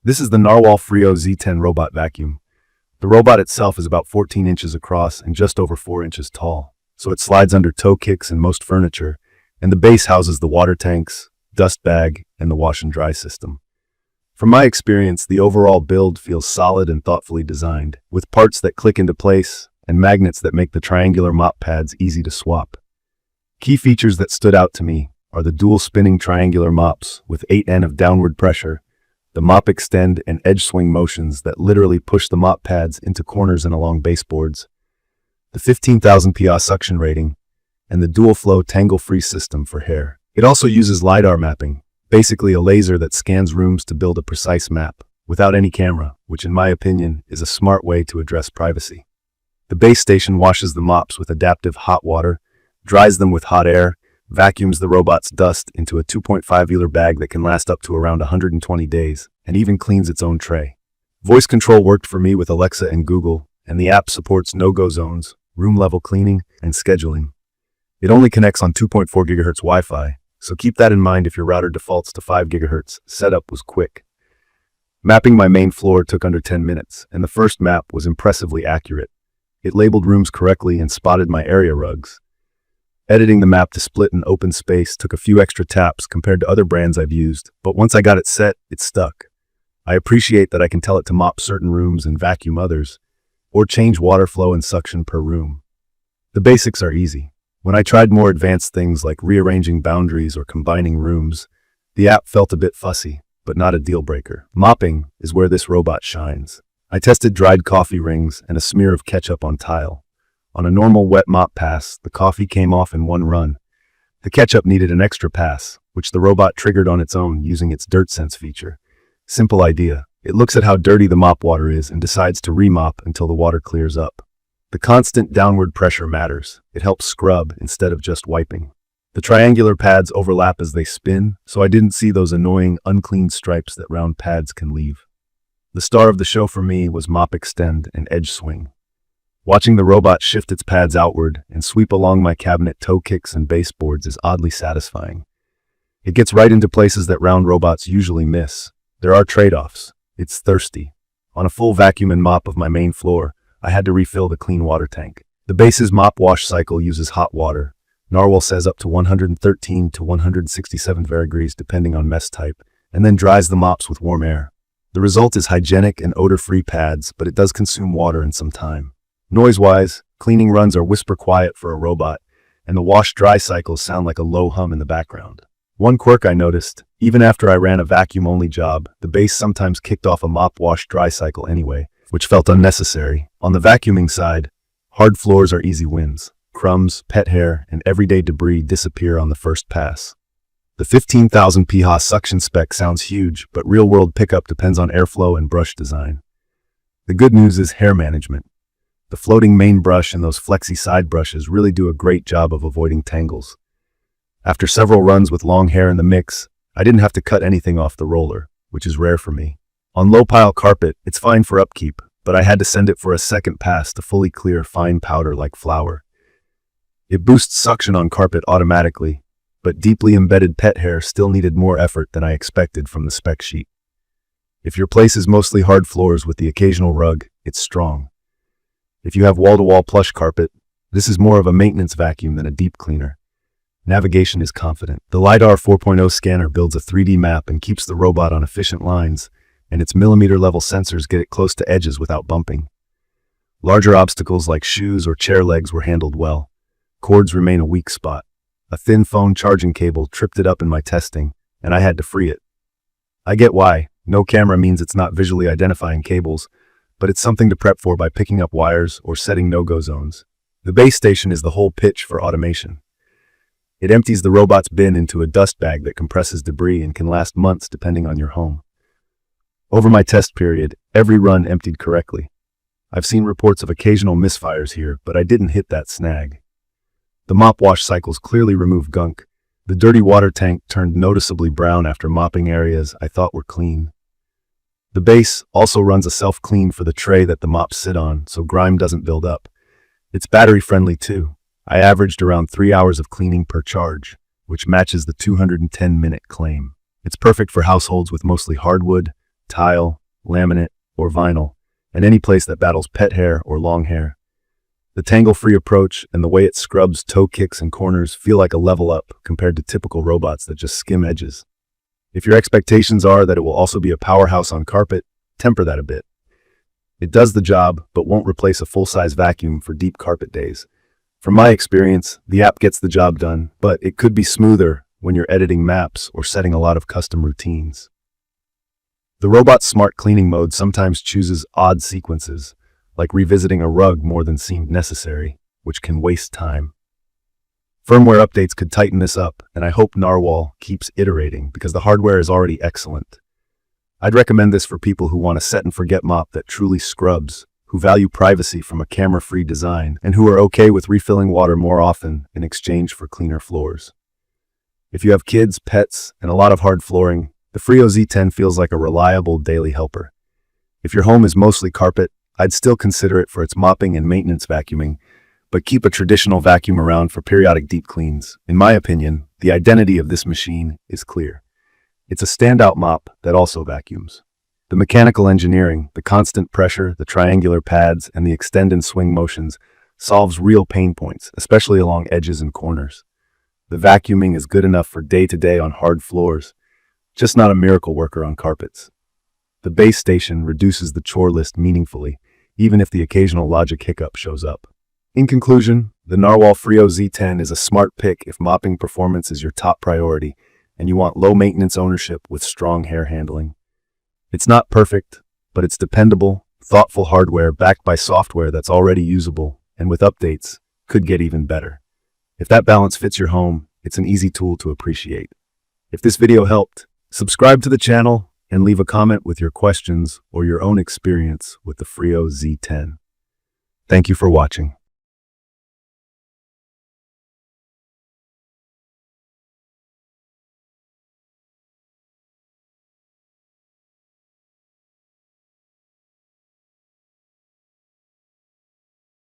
This is the NARWAL Freo Z10 robot vacuum. The robot itself is about 14 inches across and just over 4 inches tall, so it slides under toe kicks and most furniture, and the base houses the water tanks, dust bag, and the wash and dry system. From my experience, the overall build feels solid and thoughtfully designed, with parts that click into place and magnets that make the triangular mop pads easy to swap. Key features that stood out to me are the dual spinning triangular mops with 8N of downward pressure, the mop extend and edge swing motions that literally push the mop pads into corners and along baseboards, the 15,000 PSI suction rating, and the dual flow tangle-free system for hair. It also uses LiDAR mapping, basically a laser that scans rooms to build a precise map, without any camera, which in my opinion is a smart way to address privacy. The base station washes the mops with adaptive hot water, dries them with hot air, vacuums the robot's dust into a 2.5-liter bag that can last up to around 120 days, and even cleans its own tray. Voice control worked for me with Alexa and Google, and the app supports no-go zones, room-level cleaning, and scheduling. It only connects on 2.4 GHz Wi-Fi, so keep that in mind if your router defaults to 5 GHz. Setup was quick. Mapping my main floor took under 10 minutes, and the first map was impressively accurate. It labeled rooms correctly and spotted my area rugs. Editing the map to split an open space took a few extra taps compared to other brands I've used, but once I got it set, it stuck. I appreciate that I can tell it to mop certain rooms and vacuum others, or change water flow and suction per room. The basics are easy. When I tried more advanced things like rearranging boundaries or combining rooms, the app felt a bit fussy, but not a deal breaker. Mopping is where this robot shines. I tested dried coffee rings and a smear of ketchup on tile. On a normal wet mop pass, the coffee came off in one run. The ketchup needed an extra pass, which the robot triggered on its own using its dirt sense feature. Simple idea. It looks at how dirty the mop water is and decides to remop until the water clears up. The constant downward pressure matters. It helps scrub instead of just wiping. The triangular pads overlap as they spin, so I didn't see those annoying, unclean stripes that round pads can leave. The star of the show for me was mop extend and edge swing. Watching the robot shift its pads outward and sweep along my cabinet toe kicks and baseboards is oddly satisfying. It gets right into places that round robots usually miss. There are trade-offs. It's thirsty. On a full vacuum and mop of my main floor, I had to refill the clean water tank. The base's mop wash cycle uses hot water. NARWAL says up to 113 to 167 degrees depending on mess type, and then dries the mops with warm air. The result is hygienic and odor-free pads, but it does consume water and some time. Noise-wise, cleaning runs are whisper quiet for a robot, and the wash-dry cycles sound like a low hum in the background. One quirk I noticed, even after I ran a vacuum-only job, the base sometimes kicked off a mop wash-dry cycle anyway, which felt unnecessary. On the vacuuming side, hard floors are easy wins. Crumbs, pet hair, and everyday debris disappear on the first pass. The 15,000 PSI suction spec sounds huge, but real-world pickup depends on airflow and brush design. The good news is hair management. The floating main brush and those flexy side brushes really do a great job of avoiding tangles. After several runs with long hair in the mix, I didn't have to cut anything off the roller, which is rare for me. On low-pile carpet, it's fine for upkeep, but I had to send it for a second pass to fully clear fine powder like flour. It boosts suction on carpet automatically, but deeply embedded pet hair still needed more effort than I expected from the spec sheet. If your place is mostly hard floors with the occasional rug, it's strong. If you have wall-to-wall plush carpet, this is more of a maintenance vacuum than a deep cleaner. Navigation is confident. The LiDAR 4.0 scanner builds a 3D map and keeps the robot on efficient lines, and its millimeter-level sensors get it close to edges without bumping. Larger obstacles like shoes or chair legs were handled well. Cords remain a weak spot. A thin phone charging cable tripped it up in my testing, and I had to free it. I get why. No camera means it's not visually identifying cables, but it's something to prep for by picking up wires or setting no-go zones. The base station is the whole pitch for automation. It empties the robot's bin into a dust bag that compresses debris and can last months depending on your home. Over my test period, every run emptied correctly. I've seen reports of occasional misfires here, but I didn't hit that snag. The mop wash cycles clearly remove gunk. The dirty water tank turned noticeably brown after mopping areas I thought were clean. The base also runs a self-clean for the tray that the mops sit on, so grime doesn't build up. It's battery-friendly too. I averaged around 3 hours of cleaning per charge, which matches the 210-minute claim. It's perfect for households with mostly hardwood, tile, laminate, or vinyl, and any place that battles pet hair or long hair. The tangle-free approach and the way it scrubs toe kicks and corners feel like a level up compared to typical robots that just skim edges. If your expectations are that it will also be a powerhouse on carpet, temper that a bit. It does the job, but won't replace a full-size vacuum for deep carpet days. From my experience, the app gets the job done, but it could be smoother when you're editing maps or setting a lot of custom routines. The robot's smart cleaning mode sometimes chooses odd sequences, like revisiting a rug more than seemed necessary, which can waste time. Firmware updates could tighten this up, and I hope NARWAL keeps iterating because the hardware is already excellent. I'd recommend this for people who want a set-and-forget mop that truly scrubs, who value privacy from a camera-free design, and who are okay with refilling water more often in exchange for cleaner floors. If you have kids, pets, and a lot of hard flooring, the Freo Z10 feels like a reliable daily helper. If your home is mostly carpet, I'd still consider it for its mopping and maintenance vacuuming, but keep a traditional vacuum around for periodic deep cleans. In my opinion, the identity of this machine is clear. It's a standout mop that also vacuums. The mechanical engineering, the constant pressure, the triangular pads, and the extend and swing motions solves real pain points, especially along edges and corners. The vacuuming is good enough for day-to-day on hard floors, just not a miracle worker on carpets. The base station reduces the chore list meaningfully, even if the occasional logic hiccup shows up. In conclusion, the NARWAL Freo Z10 is a smart pick if mopping performance is your top priority and you want low-maintenance ownership with strong hair handling. It's not perfect, but it's dependable, thoughtful hardware backed by software that's already usable, and with updates, could get even better. If that balance fits your home, it's an easy tool to appreciate. If this video helped, subscribe to the channel and leave a comment with your questions or your own experience with the Freo Z10. Thank you for watching.